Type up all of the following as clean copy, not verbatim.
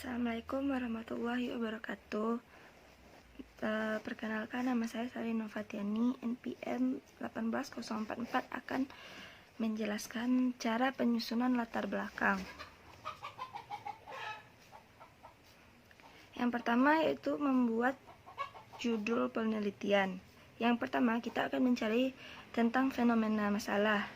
Assalamualaikum warahmatullahi wabarakatuh. Perkenalkan, nama saya Sari Novatiani, NPM 18044, akan menjelaskan cara penyusunan latar belakang. Yang pertama yaitu membuat judul penelitian. Yang pertama kita akan mencari tentang fenomena masalah.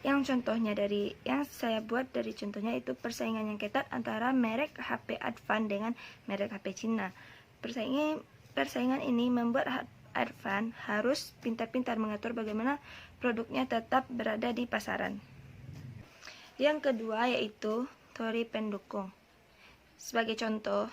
Yang contohnya yang saya buat dari contohnya itu persaingan yang ketat antara merek HP Advan dengan merek HP Cina. Persaingan ini membuat Advan harus pintar-pintar mengatur bagaimana produknya tetap berada di pasaran. Yang kedua yaitu teori pendukung. Sebagai contoh,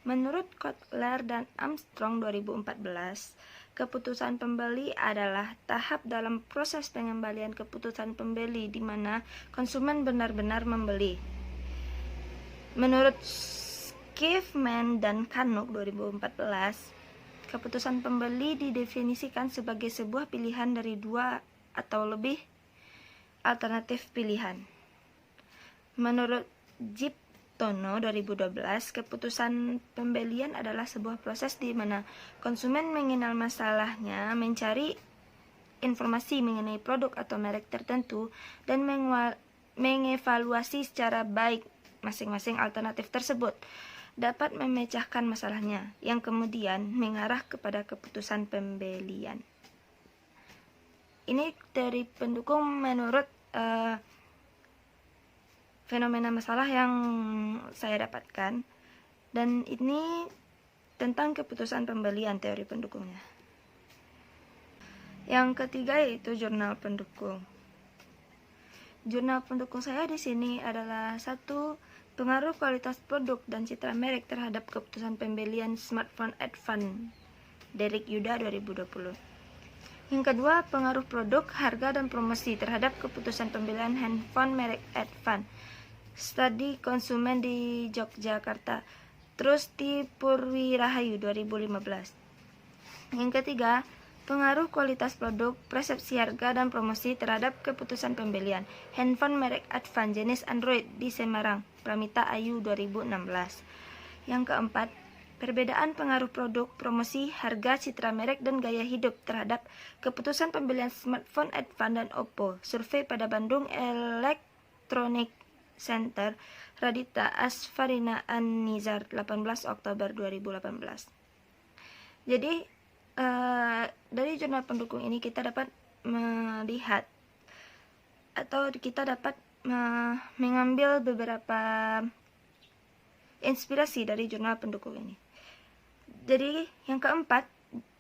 menurut Kotler dan Armstrong 2014, keputusan pembeli adalah tahap dalam proses pengembalian keputusan pembeli di mana konsumen benar-benar membeli. Menurut Schiffman dan Canuck 2014, keputusan pembeli didefinisikan sebagai sebuah pilihan dari dua atau lebih alternatif pilihan. Menurut Jeep Tono 2012, keputusan pembelian adalah sebuah proses di mana konsumen mengenal masalahnya, mencari informasi mengenai produk atau merek tertentu, dan mengevaluasi secara baik masing-masing alternatif tersebut dapat memecahkan masalahnya, yang kemudian mengarah kepada keputusan pembelian. Ini dari pendukung menurut fenomena masalah yang saya dapatkan, dan ini tentang keputusan pembelian teori pendukungnya. Yang ketiga yaitu jurnal pendukung. Jurnal pendukung saya di sini adalah 1. Pengaruh kualitas produk dan citra merek terhadap keputusan pembelian smartphone Advan, Derek Yuda 2020. Yang kedua, pengaruh produk, harga, dan promosi terhadap keputusan pembelian handphone merek Advan, Studi Konsumen di Yogyakarta, Trusti Purwi Rahayu 2015. Yang ketiga, pengaruh kualitas produk, persepsi harga, dan promosi terhadap keputusan pembelian handphone merek Advan jenis Android di Semarang, Pramita Ayu 2016. Yang keempat, perbedaan pengaruh produk, promosi, harga, citra merek, dan gaya hidup terhadap keputusan pembelian smartphone Advan dan Oppo. Survei pada Bandung Electronic Center, Radita Asfarina An-Nizar, 18 Oktober 2018. Jadi dari jurnal pendukung ini kita dapat melihat atau kita dapat mengambil beberapa inspirasi dari jurnal pendukung ini. Jadi yang keempat,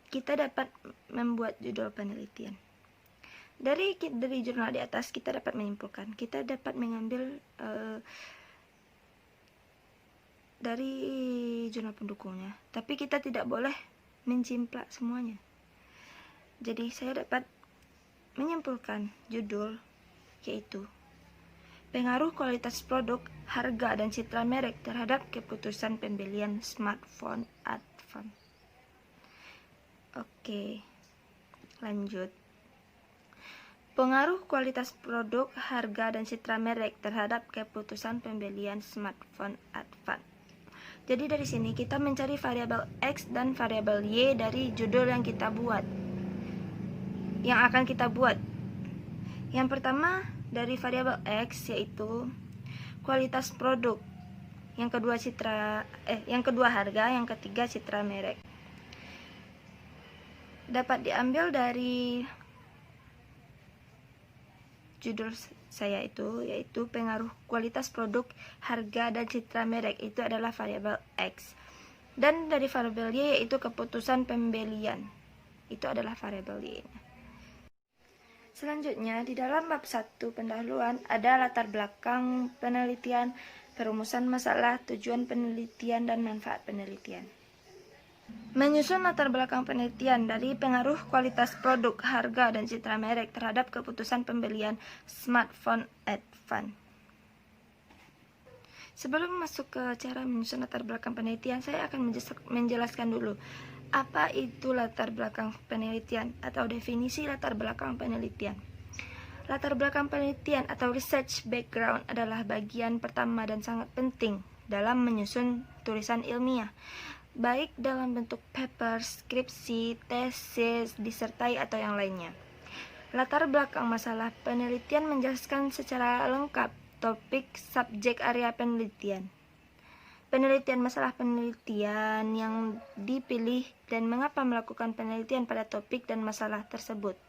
kita dapat membuat judul penelitian. Dari jurnal di atas kita dapat menyimpulkan, kita dapat mengambil dari jurnal pendukungnya, tapi kita tidak boleh mencimplak semuanya. Jadi saya dapat menyimpulkan judul yaitu pengaruh kualitas produk, harga, dan citra merek terhadap keputusan pembelian smartphone Advan. Oke, lanjut. Pengaruh kualitas produk, harga, dan citra merek terhadap keputusan pembelian smartphone Advan. Jadi dari sini kita mencari variabel X dan variabel Y dari judul yang akan kita buat. Yang pertama dari variabel X yaitu kualitas produk, yang kedua harga, yang ketiga citra merek. Dapat diambil dari judul saya yaitu pengaruh kualitas produk, harga, dan citra merek itu adalah variabel X. Dan dari variabel Y yaitu keputusan pembelian, itu adalah variabel Y. Selanjutnya di dalam bab 1 pendahuluan ada latar belakang penelitian, perumusan masalah, tujuan penelitian, dan manfaat penelitian. Menyusun latar belakang penelitian dari pengaruh kualitas produk, harga, dan citra merek terhadap keputusan pembelian smartphone Advan. Sebelum masuk ke cara menyusun latar belakang penelitian, saya akan menjelaskan dulu apa itu latar belakang penelitian atau definisi latar belakang penelitian. Latar belakang penelitian atau research background adalah bagian pertama dan sangat penting dalam menyusun tulisan ilmiah, baik dalam bentuk paper, skripsi, tesis, disertai, atau yang lainnya. Latar belakang masalah penelitian menjelaskan secara lengkap topik, subjek, area penelitian, penelitian, masalah penelitian yang dipilih, dan mengapa melakukan penelitian pada topik dan masalah tersebut.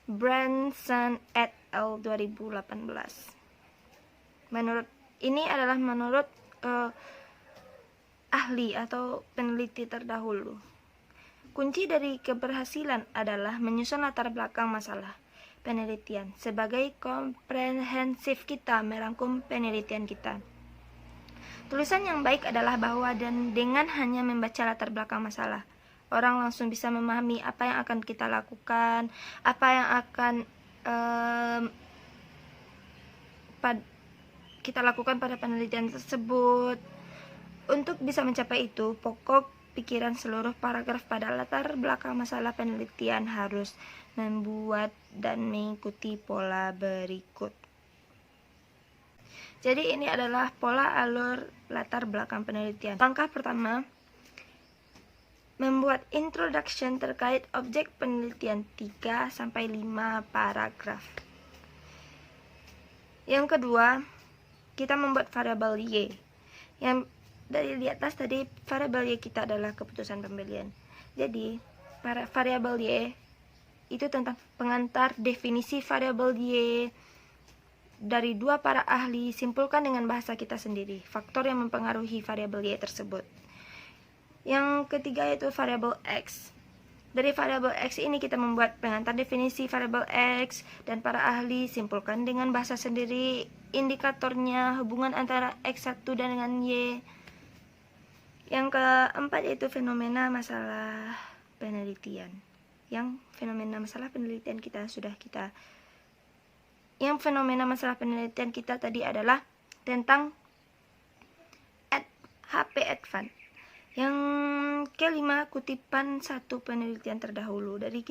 Branson et al. 2018. Menurut ahli atau peneliti terdahulu, kunci dari keberhasilan adalah menyusun latar belakang masalah penelitian. Sebagai komprehensif, kita merangkum penelitian kita. Tulisan yang baik adalah bahwa dengan hanya membaca latar belakang masalah, orang langsung bisa memahami apa yang akan kita lakukan, apa yang akan kita lakukan pada penelitian tersebut. Untuk bisa mencapai itu, pokok pikiran seluruh paragraf pada latar belakang masalah penelitian harus membuat dan mengikuti pola berikut. Jadi ini adalah pola alur latar belakang penelitian. Langkah pertama, membuat introduction terkait objek penelitian 3-5 paragraf. Yang kedua, kita membuat variabel Y. Yang dari di atas tadi, variabel Y kita adalah keputusan pembelian. Jadi, variabel Y itu tentang pengantar definisi variabel Y dari dua para ahli, simpulkan dengan bahasa kita sendiri faktor yang mempengaruhi variabel Y tersebut. Yang ketiga yaitu variabel X. Dari variabel X ini kita membuat pengantar definisi variabel X, dan para ahli simpulkan dengan bahasa sendiri indikatornya, hubungan antara X1 dan dengan Y. Yang keempat yaitu fenomena masalah penelitian. Yang fenomena masalah penelitian kita tadi adalah tentang HP advance. Yang kelima, kutipan satu penelitian terdahulu. Dari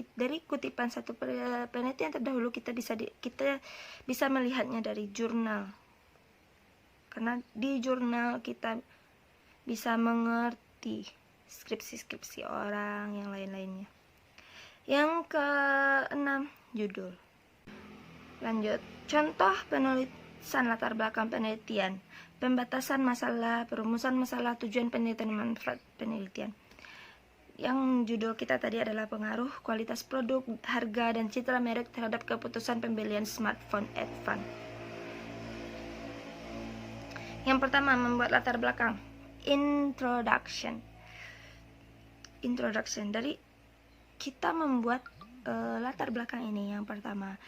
kutipan satu penelitian terdahulu kita bisa melihatnya dari jurnal. Karena di jurnal kita bisa mengerti skripsi orang yang lain-lainnya. Yang keenam, judul. Lanjut, contoh penulisan latar belakang penelitian, pembatasan masalah, perumusan masalah, tujuan penelitian, manfaat penelitian. Yang judul kita tadi adalah pengaruh kualitas produk, harga, dan citra merek terhadap keputusan pembelian smartphone advance. Yang pertama, membuat latar belakang. Introduction. Dari kita membuat latar belakang ini, yang pertama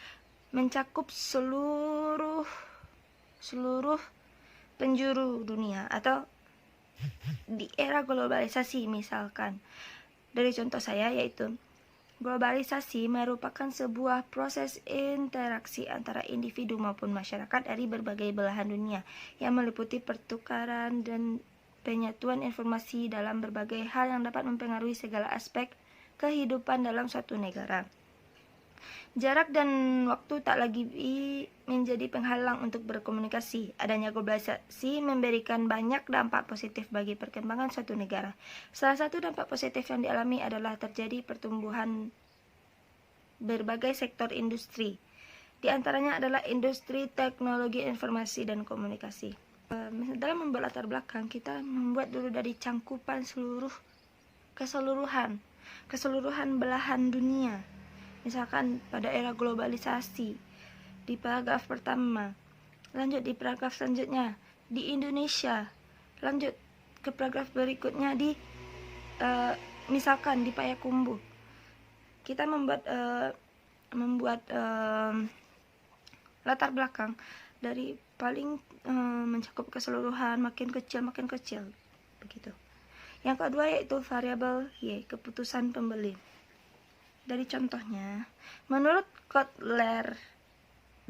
mencakup seluruh penjuru dunia atau di era globalisasi. Misalkan dari contoh saya, yaitu globalisasi merupakan sebuah proses interaksi antara individu maupun masyarakat dari berbagai belahan dunia yang meliputi pertukaran dan penyatuan informasi dalam berbagai hal yang dapat mempengaruhi segala aspek kehidupan dalam suatu negara. Jarak dan waktu tak lagi menjadi penghalang untuk berkomunikasi. Adanya globalisasi memberikan banyak dampak positif bagi perkembangan suatu negara. Salah satu dampak positif yang dialami adalah terjadi pertumbuhan berbagai sektor industri. Di antaranya adalah industri teknologi informasi dan komunikasi. Dalam membuat latar belakang, kita membuat dulu dari cangkupan keseluruhan belahan dunia. Misalkan pada era globalisasi di paragraf pertama, lanjut di paragraf selanjutnya di Indonesia, lanjut ke paragraf berikutnya di misalkan di Payakumbuh. Kita membuat latar belakang dari paling mencakup keseluruhan, makin kecil begitu. Yang kedua yaitu variabel Y, keputusan pembeli. Dari contohnya, menurut Kotler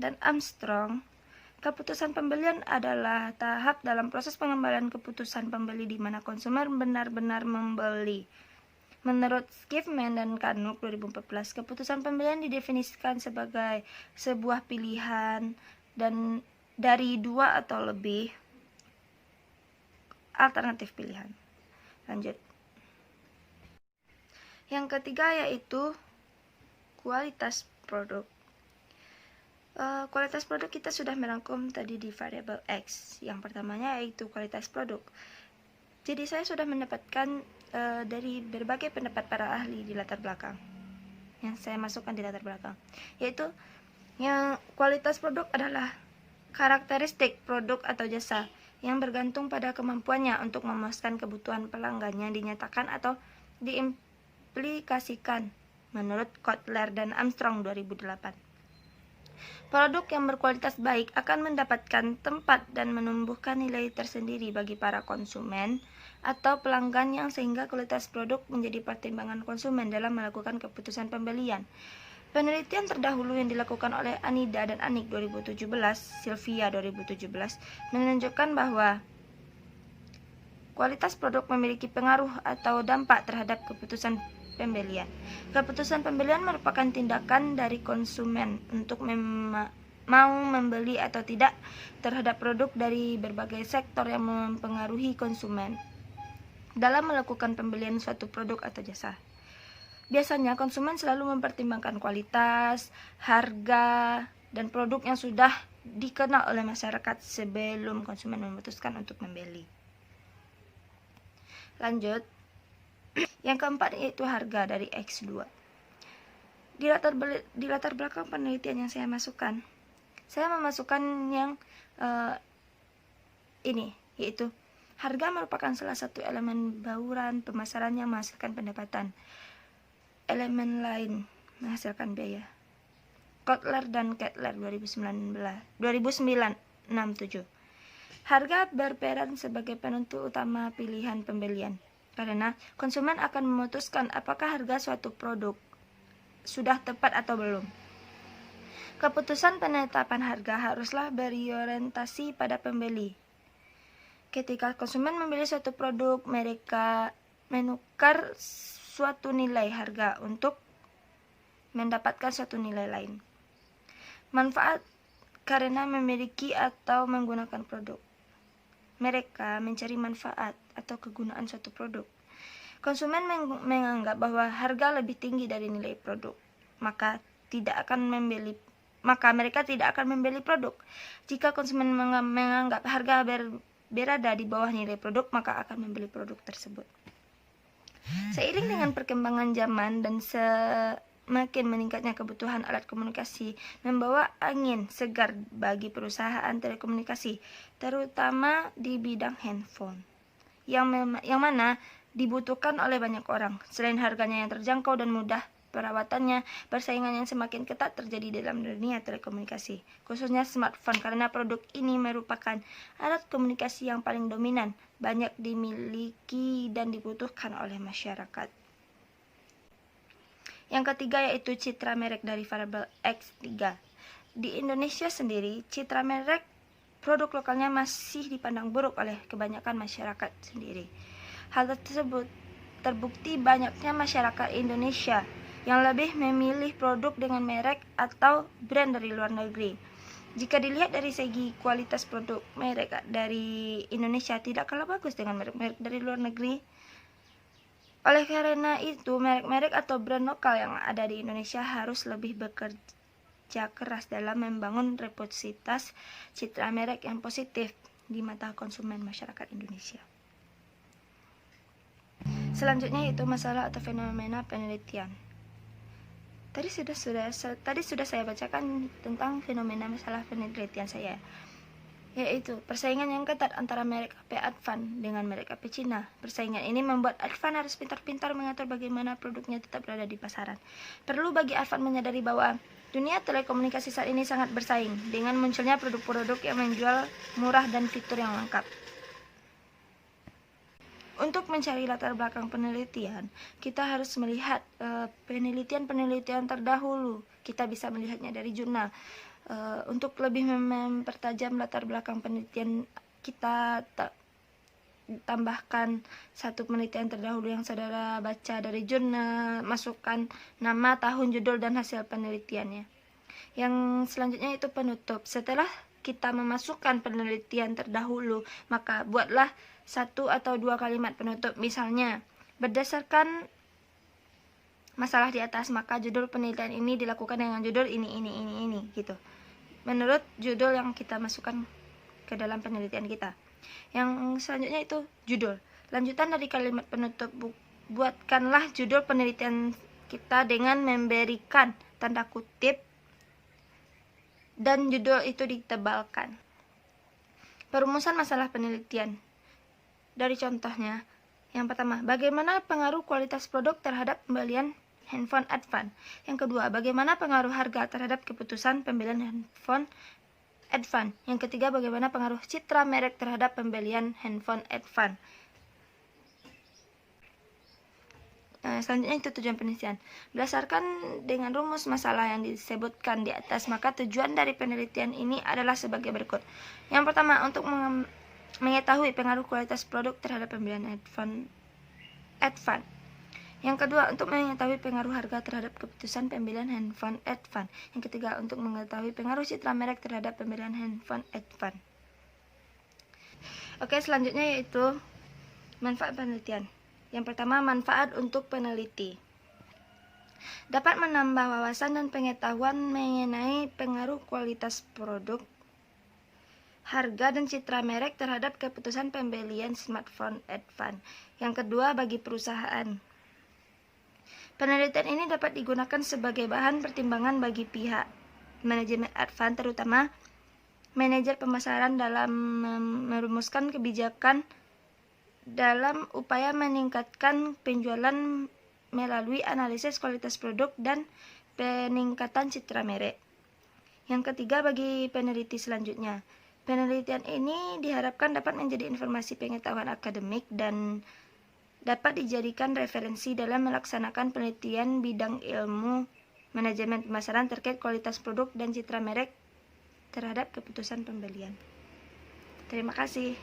dan Armstrong, keputusan pembelian adalah tahap dalam proses pengambilan keputusan pembeli di mana konsumer benar-benar membeli. Menurut Schiffman dan Kanuk 2014, keputusan pembelian didefinisikan sebagai sebuah pilihan dan dari dua atau lebih alternatif pilihan. Lanjut. Yang ketiga yaitu kualitas produk. Kualitas produk kita sudah merangkum tadi di variabel X. Yang pertamanya yaitu kualitas produk. Jadi saya sudah mendapatkan dari berbagai pendapat para ahli di latar belakang yang saya masukkan di latar belakang, yaitu yang kualitas produk adalah karakteristik produk atau jasa yang bergantung pada kemampuannya untuk memuaskan kebutuhan pelanggannya dinyatakan atau diimplikasikan menurut Kotler dan Armstrong 2008. Produk yang berkualitas baik akan mendapatkan tempat dan menumbuhkan nilai tersendiri bagi para konsumen atau pelanggan yang sehingga kualitas produk menjadi pertimbangan konsumen dalam melakukan keputusan pembelian. Penelitian terdahulu yang dilakukan oleh Anida dan Anik 2017, Sylvia 2017, menunjukkan bahwa kualitas produk memiliki pengaruh atau dampak terhadap keputusan pembelian. Keputusan pembelian merupakan tindakan dari konsumen untuk mau membeli atau tidak terhadap produk dari berbagai sektor yang mempengaruhi konsumen dalam melakukan pembelian suatu produk atau jasa. Biasanya konsumen selalu mempertimbangkan kualitas, harga, dan produk yang sudah dikenal oleh masyarakat sebelum konsumen memutuskan untuk membeli. Lanjut. Yang keempat yaitu harga dari X2. Di latar belakang penelitian yang saya masukkan, saya memasukkan yang ini, yaitu harga merupakan salah satu elemen bauran pemasaran yang menghasilkan pendapatan. Elemen lain menghasilkan biaya. Kotler dan Kettler 2009-67. Harga berperan sebagai penentu utama pilihan pembelian, karena konsumen akan memutuskan apakah harga suatu produk sudah tepat atau belum. Keputusan penetapan harga haruslah berorientasi pada pembeli. Ketika konsumen membeli suatu produk, mereka menukar suatu nilai harga untuk mendapatkan suatu nilai lain. Manfaat karena memiliki atau menggunakan produk. Mereka mencari manfaat atau kegunaan suatu produk. Konsumen menganggap bahwa harga lebih tinggi dari nilai produk, maka mereka tidak akan membeli produk. Jika konsumen menganggap harga berada di bawah nilai produk, maka akan membeli produk tersebut. Seiring dengan perkembangan zaman dan semakin meningkatnya kebutuhan alat komunikasi membawa angin segar bagi perusahaan telekomunikasi, terutama di bidang handphone, yang mana dibutuhkan oleh banyak orang. Selain harganya yang terjangkau dan mudah perawatannya, persaingan yang semakin ketat terjadi dalam dunia telekomunikasi, khususnya smartphone, karena produk ini merupakan alat komunikasi yang paling dominan, banyak dimiliki dan dibutuhkan oleh masyarakat. Yang ketiga yaitu citra merek dari variabel X3. Di Indonesia sendiri, citra merek produk lokalnya masih dipandang buruk oleh kebanyakan masyarakat sendiri. Hal tersebut terbukti banyaknya masyarakat Indonesia yang lebih memilih produk dengan merek atau brand dari luar negeri. Jika dilihat dari segi kualitas produk, merek dari Indonesia tidak kalah bagus dengan merek-merek dari luar negeri. Oleh karena itu, merek-merek atau brand lokal yang ada di Indonesia harus lebih bekerja keras dalam membangun reputasitas citra merek yang positif di mata konsumen masyarakat Indonesia. Selanjutnya yaitu masalah atau fenomena penelitian. Tadi sudah saya bacakan tentang fenomena masalah penelitian saya, yaitu persaingan yang ketat antara merek HP Advan dengan merek HP Cina. Persaingan ini membuat Advan harus pintar-pintar mengatur bagaimana produknya tetap berada di pasaran. Perlu bagi Advan menyadari bahwa dunia telekomunikasi saat ini sangat bersaing dengan munculnya produk-produk yang menjual murah dan fitur yang lengkap. Untuk mencari latar belakang penelitian, kita harus melihat penelitian-penelitian terdahulu. Kita bisa melihatnya dari jurnal. Untuk lebih mempertajam latar belakang penelitian, kita tambahkan satu penelitian terdahulu yang saudara baca dari jurnal, masukkan nama, tahun, judul, dan hasil penelitiannya. Yang selanjutnya itu penutup. Setelah kita memasukkan penelitian terdahulu, maka buatlah 1 atau 2 kalimat penutup. Misalnya, berdasarkan masalah di atas, maka judul penelitian ini dilakukan dengan judul ini gitu. Menurut judul yang kita masukkan ke dalam penelitian kita. Yang selanjutnya itu judul. Lanjutan dari kalimat penutup, buatkanlah judul penelitian kita dengan memberikan tanda kutip dan judul itu ditebalkan. Perumusan masalah penelitian. Dari contohnya, yang pertama, bagaimana pengaruh kualitas produk terhadap pembelian handphone Advan? Yang kedua, bagaimana pengaruh harga terhadap keputusan pembelian handphone Advan? Yang ketiga, bagaimana pengaruh citra merek terhadap pembelian handphone Advan? Selanjutnya itu tujuan penelitian. Berdasarkan dengan rumus masalah yang disebutkan di atas, maka tujuan dari penelitian ini adalah sebagai berikut. Yang pertama, untuk mengetahui pengaruh kualitas produk terhadap pembelian handphone Advan. Yang kedua, untuk mengetahui pengaruh harga terhadap keputusan pembelian handphone Advan. Yang ketiga, untuk mengetahui pengaruh citra merek terhadap pembelian handphone Advan. Oke, selanjutnya yaitu manfaat penelitian. Yang pertama, manfaat untuk peneliti. Dapat menambah wawasan dan pengetahuan mengenai pengaruh kualitas produk, harga dan citra merek terhadap keputusan pembelian smartphone Advan. Yang kedua, bagi perusahaan. Penelitian ini dapat digunakan sebagai bahan pertimbangan bagi pihak manajemen Advan, terutama manajer pemasaran dalam merumuskan kebijakan dalam upaya meningkatkan penjualan melalui analisis kualitas produk dan peningkatan citra merek. Yang ketiga, bagi peneliti selanjutnya. Penelitian ini diharapkan dapat menjadi informasi pengetahuan akademik dan dapat dijadikan referensi dalam melaksanakan penelitian bidang ilmu manajemen pemasaran terkait kualitas produk dan citra merek terhadap keputusan pembelian. Terima kasih.